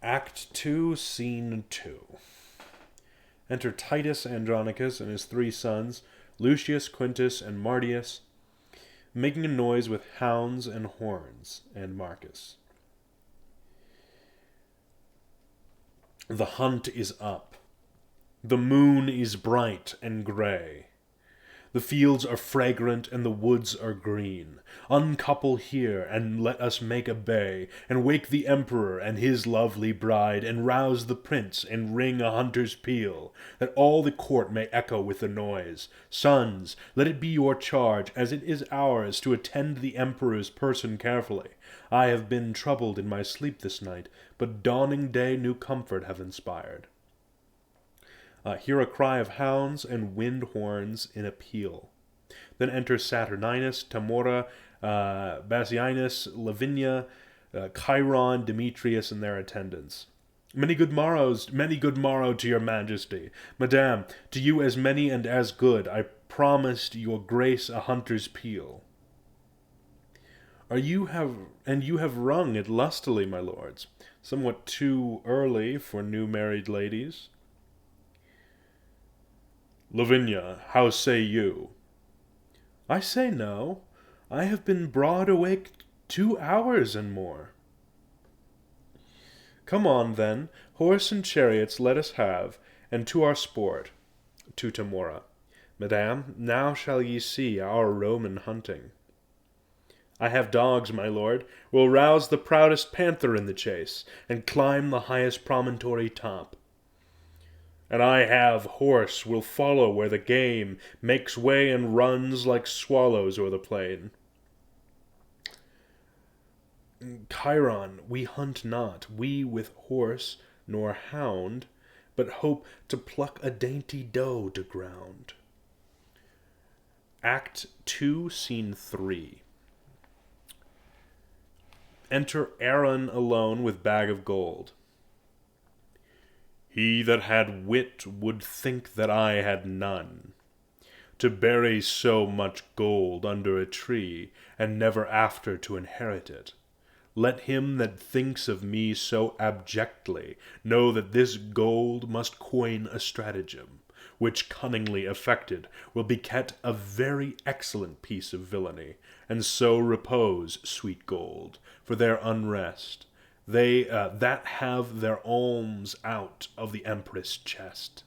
Act 2, Scene 2. Enter Titus Andronicus and his 3 sons, Lucius, Quintus, and Mardius, making a noise with hounds and horns, and Marcus. The hunt is up. The moon is bright and gray. The fields are fragrant and the woods are green. Uncouple here, and let us make a bay, and wake the emperor and his lovely bride, and rouse the prince, and ring a hunter's peal, that all the court may echo with the noise. Sons, let it be your charge, as it is ours, to attend the emperor's person carefully. I have been troubled in my sleep this night, but dawning day new comfort have inspired. Hear a cry of hounds and wind horns in a peal. Then enter Saturninus, Tamora, Bassianus, Lavinia, Chiron, Demetrius, and their attendants. Many good morrow to your majesty. Madame, to you as many and as good, I promised your grace a hunter's peal. You have rung it lustily, my lords, somewhat too early for new married ladies. Lavinia, how say you? I say no. I have been broad awake 2 hours and more. Come on, then, horse and chariots let us have, and to our sport. To Tamora. Madame, now shall ye see our Roman hunting. I have dogs, my lord, will rouse the proudest panther in the chase, and climb the highest promontory top. And I have horse will follow where the game makes way and runs like swallows o'er the plain. Chiron, we hunt not, we with horse nor hound, but hope to pluck a dainty doe to ground. Act 2, Scene 3. Enter Aaron alone with bag of gold. He that had wit would think that I had none, to bury so much gold under a tree, and never after to inherit it. Let him that thinks of me so abjectly know that this gold must coin a stratagem, which cunningly effected will beget a very excellent piece of villainy, and so repose, sweet gold, for their unrest. They that have their alms out of the empress' chest.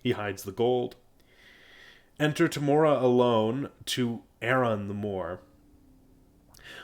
He hides the gold. Enter Tamora alone to Aaron the Moor.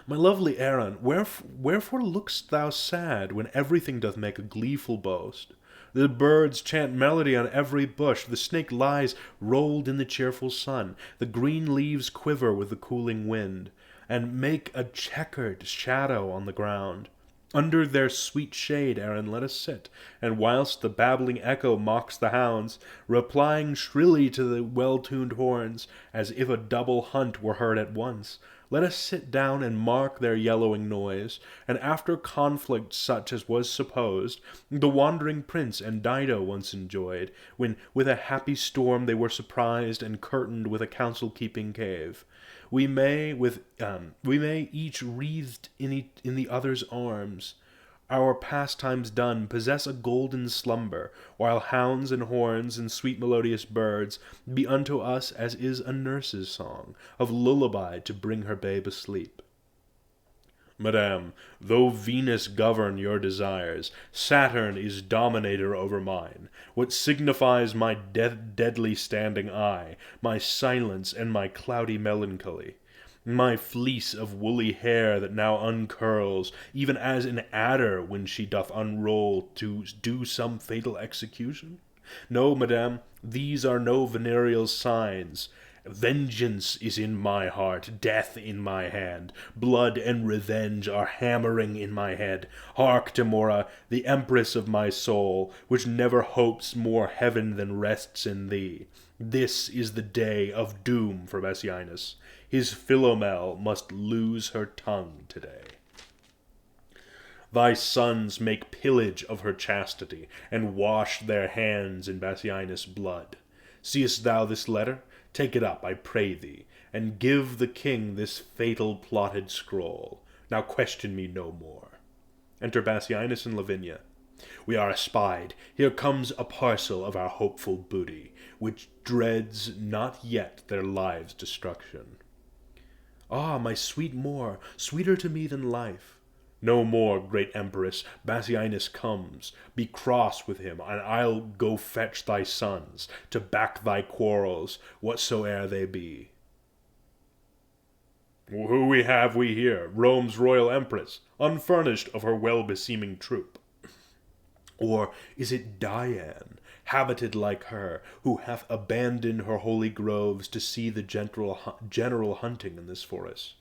My lovely Aaron, wherefore look'st thou sad, when everything doth make a gleeful boast? The birds chant melody on every bush, the snake lies rolled in the cheerful sun, the green leaves quiver with the cooling wind, and make a checkered shadow on the ground. Under their sweet shade, Aaron, let us sit, and whilst the babbling echo mocks the hounds, replying shrilly to the well-tuned horns, as if a double hunt were heard at once, let us sit down and mark their yellowing noise, and after conflict such as was supposed, the wandering prince and Dido once enjoyed, when with a happy storm they were surprised and curtained with a counsel-keeping cave. We may each wreathed in the other's arms, our pastimes done, possess a golden slumber, while hounds and horns and sweet melodious birds be unto us as is a nurse's song, of lullaby to bring her babe asleep. Madame, though Venus govern your desires, Saturn is dominator over mine. What signifies my deadly standing eye, my silence and my cloudy melancholy? My fleece of woolly hair that now uncurls, even as an adder when she doth unroll to do some fatal execution? No, madame, these are no venereal signs. Vengeance is in my heart, death in my hand, blood and revenge are hammering in my head. Hark, Tamora, the empress of my soul, which never hopes more heaven than rests in thee. This is the day of doom for Bassianus. His Philomel must lose her tongue today. Thy sons make pillage of her chastity, and wash their hands in Bassianus' blood. Seest thou this letter? Take it up, I pray thee, and give the king this fatal plotted scroll. Now question me no more. Enter Bassianus and Lavinia. We are espied. Here comes a parcel of our hopeful booty, which dreads not yet their lives' destruction. Ah, my sweet Moor, sweeter to me than life. No more, great Empress, Bassianus comes. Be cross with him, and I'll go fetch thy sons, to back thy quarrels, whatsoe'er they be. Who have we here? Rome's royal empress, unfurnished of her well-beseeming troop. Or is it Dian, habited like her, who hath abandoned her holy groves to see the general hunting in this forest?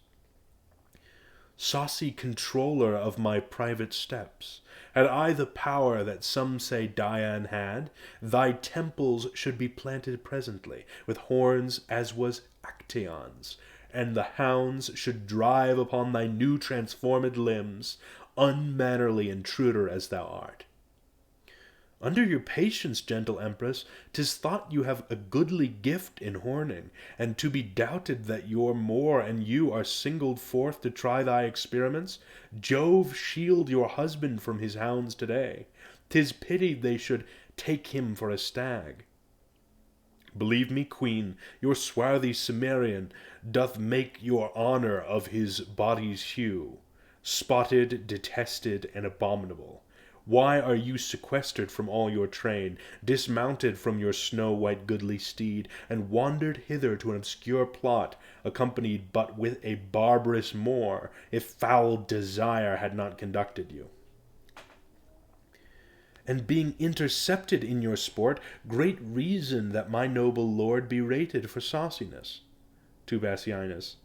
Saucy controller of my private steps, had I the power that some say Dian had, thy temples should be planted presently, with horns as was Actaeon's, and the hounds should drive upon thy new transformed limbs, unmannerly intruder as thou art. Under your patience, gentle Empress, 'tis thought you have a goodly gift in horning, and to be doubted that your Moor and you are singled forth to try thy experiments. Jove shield your husband from his hounds today. 'Tis pity they should take him for a stag. Believe me, Queen, your swarthy Cimmerian doth make your honor of his body's hue, spotted, detested, and abominable. Why are you sequestered from all your train, dismounted from your snow-white goodly steed, and wandered hither to an obscure plot, accompanied but with a barbarous Moor, if foul desire had not conducted you? And being intercepted in your sport, great reason that my noble lord be rated for sauciness. To Bassianus,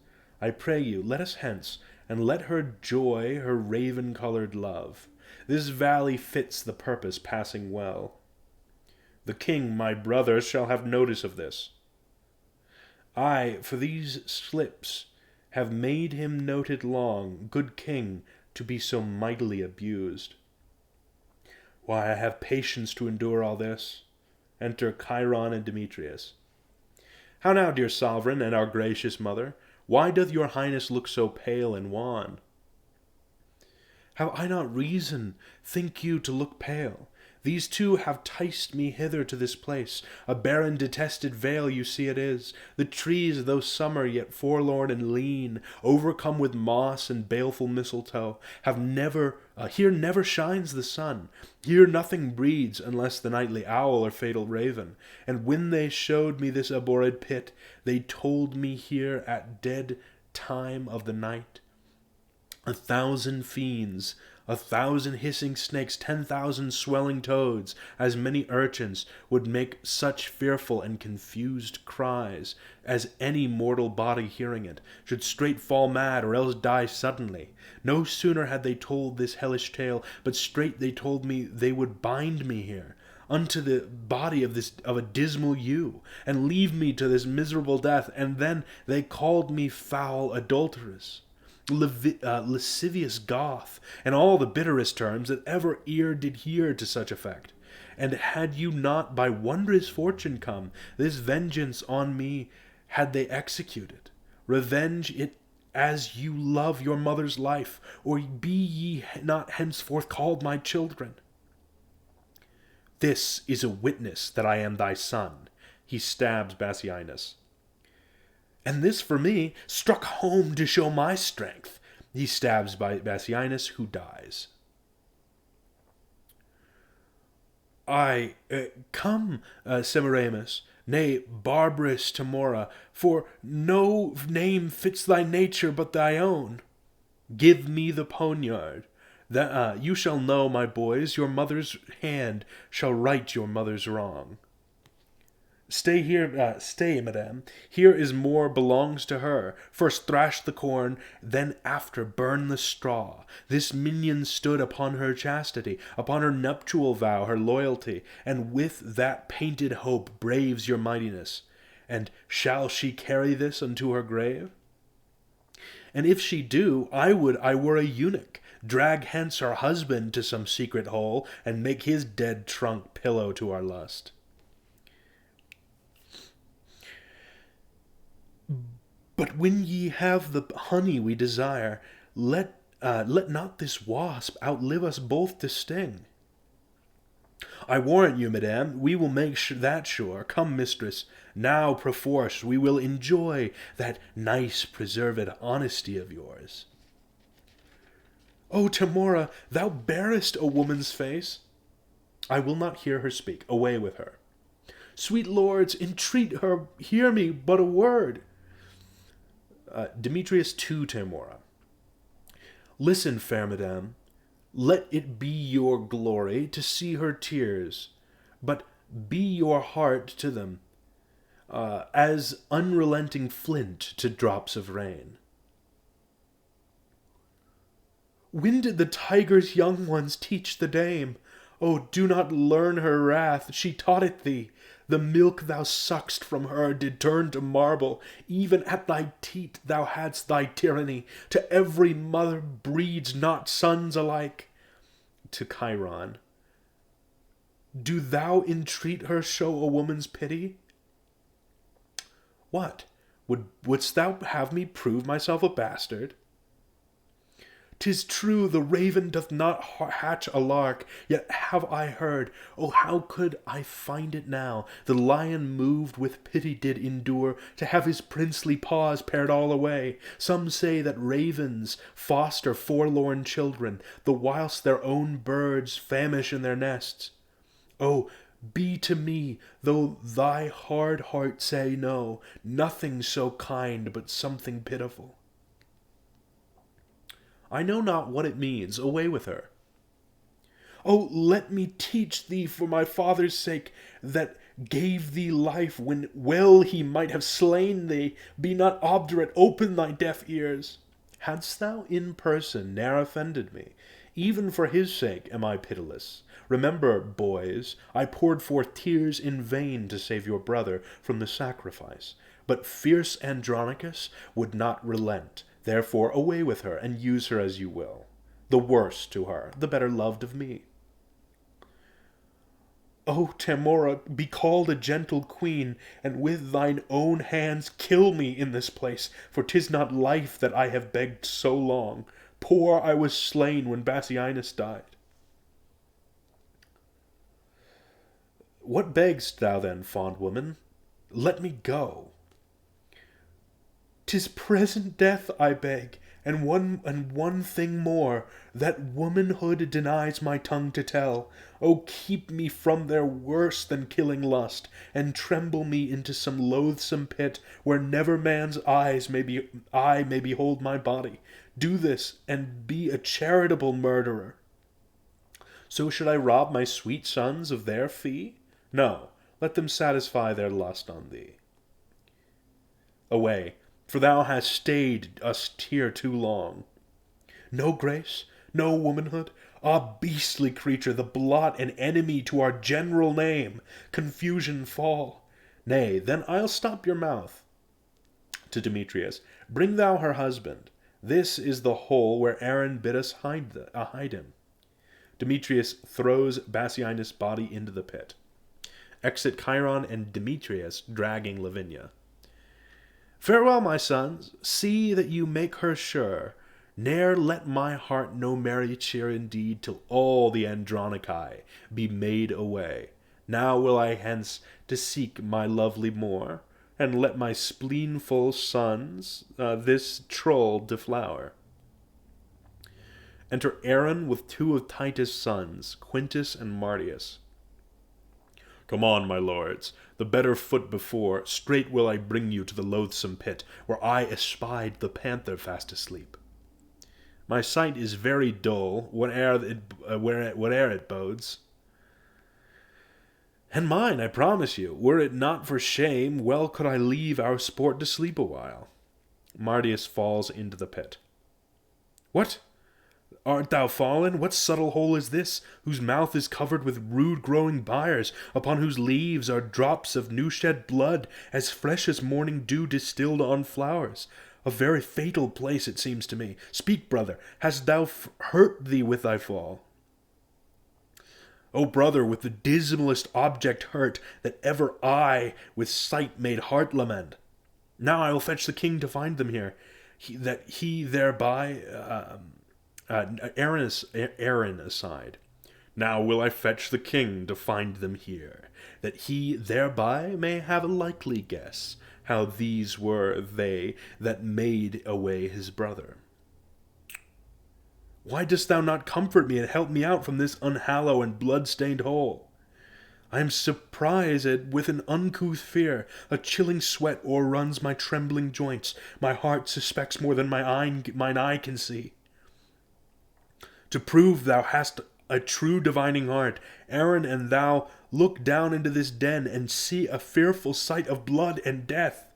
I pray you, let us hence, and let her joy her raven-colored love. This valley fits the purpose passing well. The king, my brother, shall have notice of this. I, for these slips, have made him noted long, good king, to be so mightily abused. Why, I have patience to endure all this. Enter Chiron and Demetrius. How now, dear sovereign, and our gracious mother? Why doth your highness look so pale and wan? Have I not reason, think you, to look pale? These two have ticed me hither to this place. A barren, detested vale you see it is. The trees, though summer, yet forlorn and lean, overcome with moss and baleful mistletoe, have never here never shines the sun. Here nothing breeds, unless the nightly owl or fatal raven. And when they showed me this abhorred pit, they told me here at dead time of the night 1,000 fiends, 1,000 hissing snakes, 10,000 swelling toads, as many urchins, would make such fearful and confused cries, as any mortal body hearing it, should straight fall mad, or else die suddenly. No sooner had they told this hellish tale, but straight they told me they would bind me here, unto the body of a dismal ewe, and leave me to this miserable death, and then they called me foul adulteress, lascivious Goth, and all the bitterest terms that ever ear did hear to such effect. And had you not by wondrous fortune come, this vengeance on me had they executed. Revenge it as you love your mother's life, or be ye not henceforth called my children. This is a witness that I am thy son. He stabs Bassianus. And this for me, struck home to show my strength. He stabs Bassianus, who dies. Come, Semiramis, nay, barbarous Timora, for no name fits thy nature but thy own. Give me the poniard. That you shall know, my boys, your mother's hand shall right your mother's wrong. Stay here, stay, madame. Here is more belongs to her. First thrash the corn, then after burn the straw. This minion stood upon her chastity, upon her nuptial vow, her loyalty, and with that painted hope braves your mightiness. And shall she carry this unto her grave? And if she do, I would I were a eunuch, drag hence her husband to some secret hole, and make his dead trunk pillow to our lust. But when ye have the honey we desire, let not this wasp outlive us both to sting. I warrant you, madame, we will make that sure. Come, mistress, now perforce we will enjoy that nice preserved honesty of yours. O Tamora, thou bearest a woman's face. I will not hear her speak. Away with her. Sweet lords, entreat her, hear me but a word. Demetrius to Tamora. Listen, fair madame. Let it be your glory to see her tears, but be your heart to them, as unrelenting flint to drops of rain. When did the tiger's young ones teach the dame? Oh, do not learn her wrath, she taught it thee. The milk thou suck'st from her did turn to marble. Even at thy teat thou hadst thy tyranny. To every mother breeds not sons alike. To Chiron. Do thou entreat her show a woman's pity? What? Wouldst thou have me prove myself a bastard? 'Tis true the raven doth not hatch a lark, yet have I heard, oh how could I find it now, the lion moved with pity did endure, to have his princely paws pared all away. Some say that ravens foster forlorn children, the whilst their own birds famish in their nests. Oh, be to me, though thy hard heart say no, nothing so kind but something pitiful. I know not what it means. Away with her. Oh, let me teach thee for my father's sake, that gave thee life when well he might have slain thee. Be not obdurate, open thy deaf ears. Hadst thou in person ne'er offended me, even for his sake am I pitiless. Remember, boys, I poured forth tears in vain to save your brother from the sacrifice. But fierce Andronicus would not relent. Therefore away with her, and use her as you will. The worse to her, the better loved of me. O Tamora, be called a gentle queen, and with thine own hands kill me in this place, for 'tis not life that I have begged so long. Poor I was slain when Bassianus died. What begg'st thou then, fond woman? Let me go. 'Tis present death I beg, and one thing more, that womanhood denies my tongue to tell. O keep me from their worse than killing lust, and tremble me into some loathsome pit, where never man's eye may behold my body. Do this, and be a charitable murderer. So should I rob my sweet sons of their fee? No, let them satisfy their lust on thee. Away, for thou hast stayed us here too long. No grace, no womanhood, ah, beastly creature, the blot and enemy to our general name, confusion fall. Nay, then I'll stop your mouth. To Demetrius, bring thou her husband. This is the hole where Aaron bid us hide him. Demetrius throws Bassianus' body into the pit. Exit Chiron and Demetrius dragging Lavinia. Farewell, my sons, see that you make her sure. Ne'er let my heart know merry cheer indeed, till all the Andronici be made away. Now will I hence to seek my lovely Moor, and let my spleenful sons this troll deflower. Enter Aaron with two of Titus' sons, Quintus and Martius. Come on, my lords, the better foot before, straight will I bring you to the loathsome pit, where I espied the panther fast asleep. My sight is very dull, whate'er it bodes. And mine, I promise you, were it not for shame, well could I leave our sport to sleep a while. Martius falls into the pit. What? Art thou fallen? What subtle hole is this, whose mouth is covered with rude growing briars, upon whose leaves are drops of new-shed blood, as fresh as morning dew distilled on flowers? A very fatal place, it seems to me. Speak, brother, hast thou hurt thee with thy fall? O brother, with the dismalest object hurt, that ever I with sight made heart lament. Now I will fetch the king to find them here, that he thereby... Aaron aside. Now will I fetch the king to find them here, that he thereby may have a likely guess how these were they that made away his brother. Why dost thou not comfort me and help me out from this unhallowed and blood-stained hole? I am surprised with an uncouth fear. A chilling sweat o'erruns my trembling joints. My heart suspects more than mine eye can see. To prove thou hast a true divining heart, Aaron and thou look down into this den and see a fearful sight of blood and death.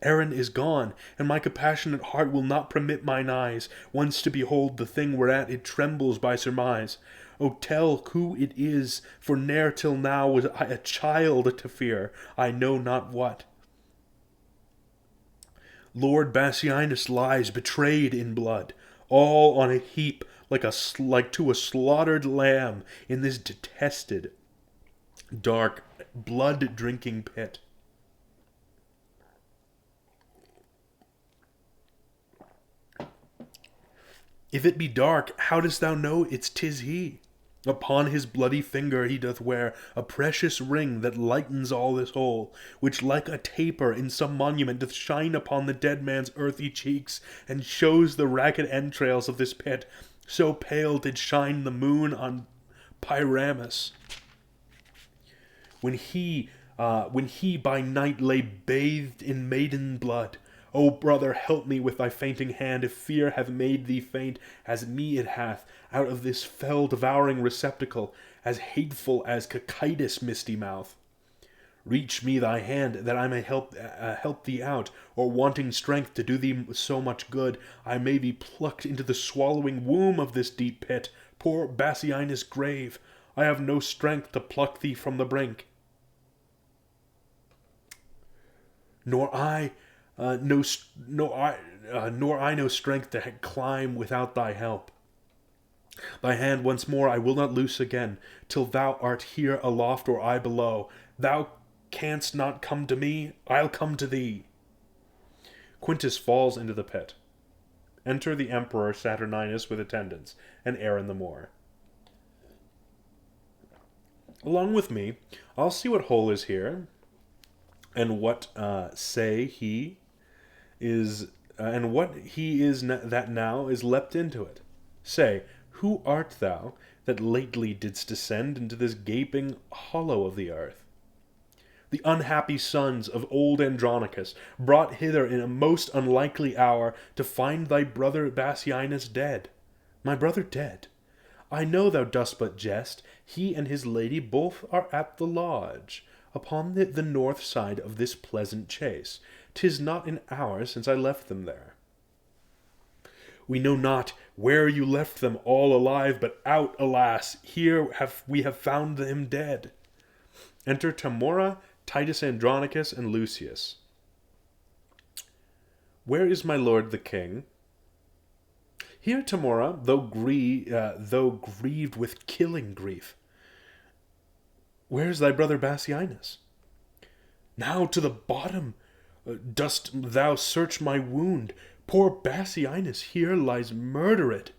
Aaron is gone, and my compassionate heart will not permit mine eyes once to behold the thing whereat it trembles by surmise. O tell who it is, for ne'er till now was I a child to fear, I know not what. Lord Bassianus lies betrayed in blood, all on a heap like to a slaughtered lamb in this detested, dark, blood-drinking pit. If it be dark, how dost thou know 'tis he? Upon his bloody finger he doth wear a precious ring that lightens all this whole, which like a taper in some monument doth shine upon the dead man's earthy cheeks, and shows the ragged entrails of this pit. So pale did shine the moon on Pyramus, when he by night lay bathed in maiden blood. O brother, help me with thy fainting hand, if fear have made thee faint, as me it hath, out of this fell devouring receptacle, as hateful as Titus' misty mouth. Reach me thy hand, that I may help thee out, or wanting strength to do thee so much good, I may be plucked into the swallowing womb of this deep pit. Poor Bassianus' grave, I have no strength to pluck thee from the brink. Nor I no strength to climb without thy help. Thy hand once more I will not loose again, till thou art here aloft or I below. Thou canst not come to me, I'll come to thee. Quintus falls into the pit. Enter the Emperor Saturninus with attendants, and Aaron the Moor. Along with me, I'll see what hole is here, and what he is that now is leapt into it. Say, who art thou that lately didst descend into this gaping hollow of the earth? The unhappy sons of old Andronicus, brought hither in a most unlikely hour to find thy brother Bassianus dead. My brother dead? I know thou dost but jest. He and his lady both are at the lodge, upon the north side of this pleasant chase. 'Tis not an hour since I left them there. We know not where you left them all alive, but out, alas, here we have found him dead. Enter Tamora, Titus Andronicus, and Lucius. Where is my lord the king? Here, Tamora, though grieved with killing grief. Where is thy brother Bassianus? Now to the bottom dost thou search my wound. Poor Bassianus here lies murdered.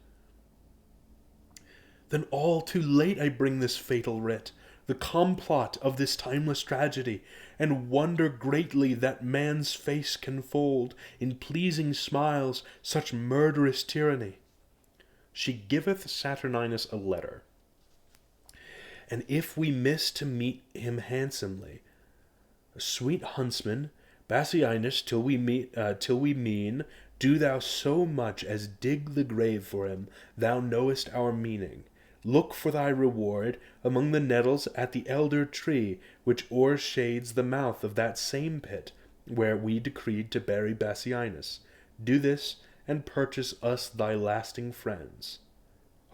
Then all too late I bring this fatal writ, the complot of this timeless tragedy, and wonder greatly that man's face can fold in pleasing smiles such murderous tyranny. She giveth Saturninus a letter. And if we miss to meet him handsomely, sweet huntsman, Bassianus, till we mean, do thou so much as dig the grave for him. Thou knowest our meaning. Look for thy reward among the nettles at the elder tree, which o'ershades the mouth of that same pit, where we decreed to bury Bassianus. Do this, and purchase us thy lasting friends.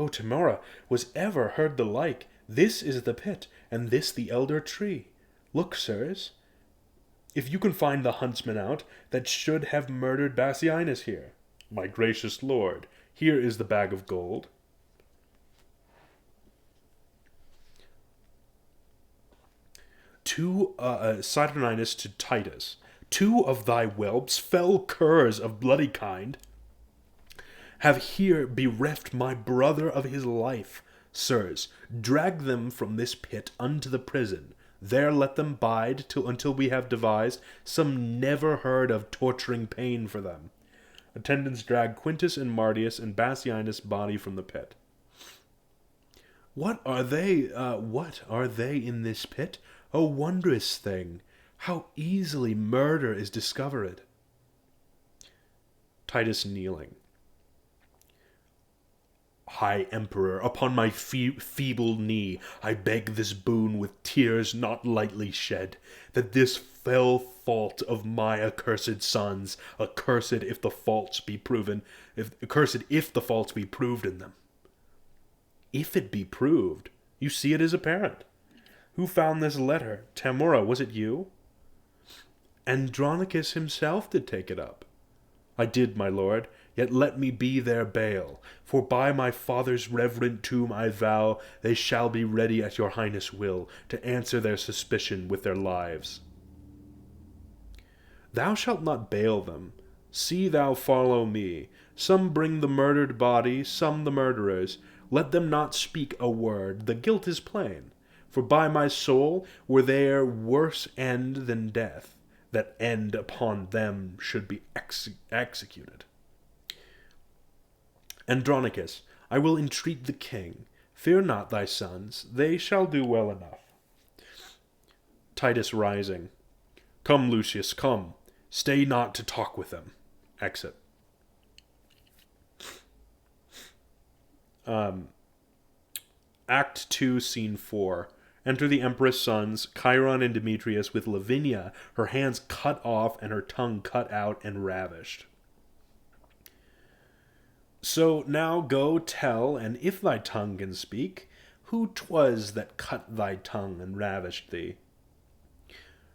O Tamora, was ever heard the like? This is the pit, and this the elder tree. Look, sirs, if you can find the huntsman out that should have murdered Bassianus here. My gracious lord, here is the bag of gold. To Saturninus to Titus, 2 of thy whelps, fell curs of bloody kind, have here bereft my brother of his life. Sirs, drag them from this pit unto the prison. There let them bide until we have devised some never heard of torturing pain for them. Attendants drag Quintus and Martius and Bassianus' body from the pit. What are they in this pit? O wondrous thing! How easily murder is discovered. Titus kneeling. High Emperor, upon my feeble knee, I beg this boon with tears not lightly shed, that this fell fault of my accursed sons, accursed if the faults be proved in them. If it be proved, you see it is apparent. Who found this letter? Tamora, was it you? Andronicus himself did take it up. I did, my lord, yet let me be their bail, for by my father's reverent tomb I vow they shall be ready at your highness' will, to answer their suspicion with their lives. Thou shalt not bail them. See thou follow me. Some bring the murdered body, some the murderers. Let them not speak a word, the guilt is plain. For by my soul, were there worse end than death, that end upon them should be executed. Andronicus, I will entreat the king. Fear not thy sons, they shall do well enough. Titus rising. Come, Lucius, come. Stay not to talk with them. Exit. Act 2, Scene 4. Enter the Empress' sons, Chiron and Demetrius, with Lavinia, her hands cut off and her tongue cut out and ravished. So now go tell, and if thy tongue can speak, who 'twas that cut thy tongue and ravished thee.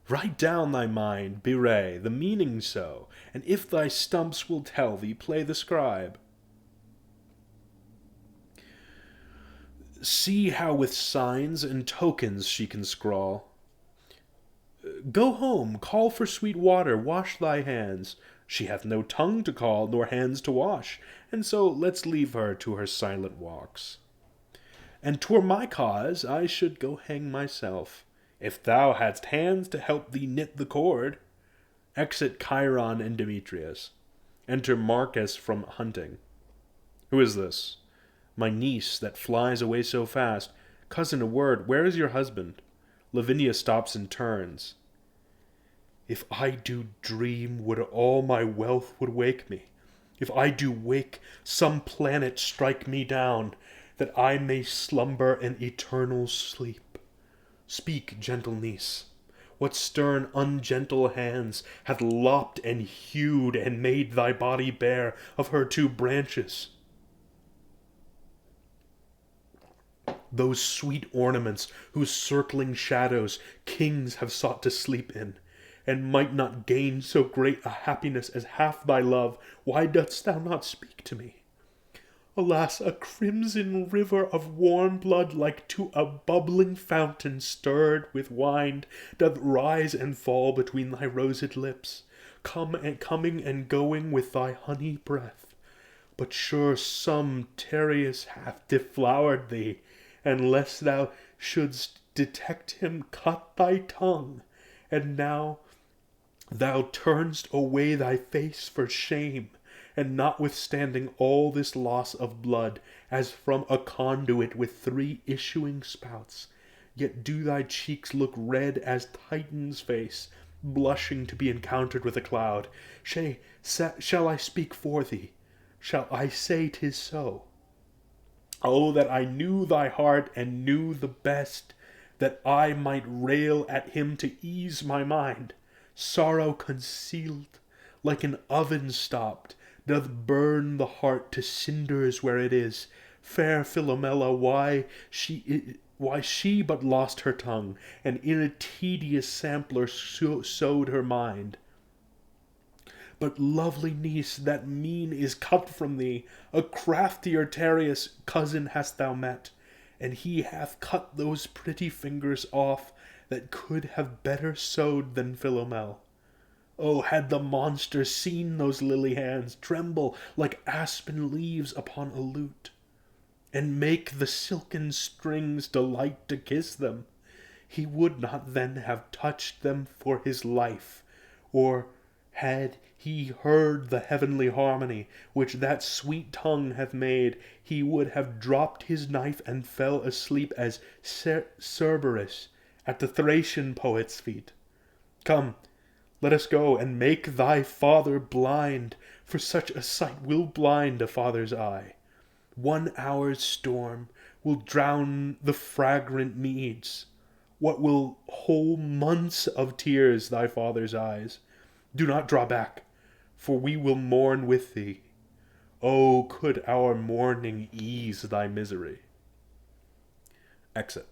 Write down thy mind, bewray, the meaning so, and if thy stumps will tell thee, play the scribe. See how with signs and tokens she can scrawl. Go home, call for sweet water, wash thy hands. She hath no tongue to call, nor hands to wash, and so let's leave her to her silent walks. And 'twere my cause, I should go hang myself, if thou hadst hands to help thee knit the cord. Exit Chiron and Demetrius. Enter Marcus from hunting. Who is this? My niece that flies away so fast. Cousin, a word, where is your husband? Lavinia stops and turns. If I do dream, would all my wealth would wake me. If I do wake, some planet strike me down, that I may slumber an eternal sleep. Speak, gentle niece. What stern, ungentle hands hath lopped and hewed and made thy body bare of her two branches? Those sweet ornaments whose circling shadows kings have sought to sleep in, and might not gain so great a happiness as half thy love, why dost thou not speak to me? Alas, a crimson river of warm blood, like to a bubbling fountain stirred with wine, doth rise and fall between thy rosed lips, coming and going with thy honey breath. But sure some Tereus hath deflowered thee, and lest thou shouldst detect him, cut thy tongue, and now thou turnst away thy face for shame, and notwithstanding all this loss of blood, as from a conduit with 3 issuing spouts, yet do thy cheeks look red as Titan's face, blushing to be encountered with a cloud. Shall I speak for thee? Shall I say 'tis so? Oh, that I knew thy heart and knew the best, that I might rail at him to ease my mind. Sorrow concealed, like an oven stopped, doth burn the heart to cinders where it is. Fair Philomela, why she but lost her tongue, and in a tedious sampler sowed her mind. But, lovely niece, that mean is cut from thee. A craftier Tereus, cousin, hast thou met, and he hath cut those pretty fingers off that could have better sewed than Philomel. Oh, had the monster seen those lily hands tremble like aspen leaves upon a lute, and make the silken strings delight to kiss them. He would not then have touched them for his life, or had he heard the heavenly harmony which that sweet tongue hath made, he would have dropped his knife and fell asleep as Cerberus at the Thracian poet's feet. Come, let us go and make thy father blind, for such a sight will blind a father's eye. 1 hour's storm will drown the fragrant meads. What will whole months of tears thy father's eyes? Do not draw back, for we will mourn with thee. Oh, could our mourning ease thy misery. Exit.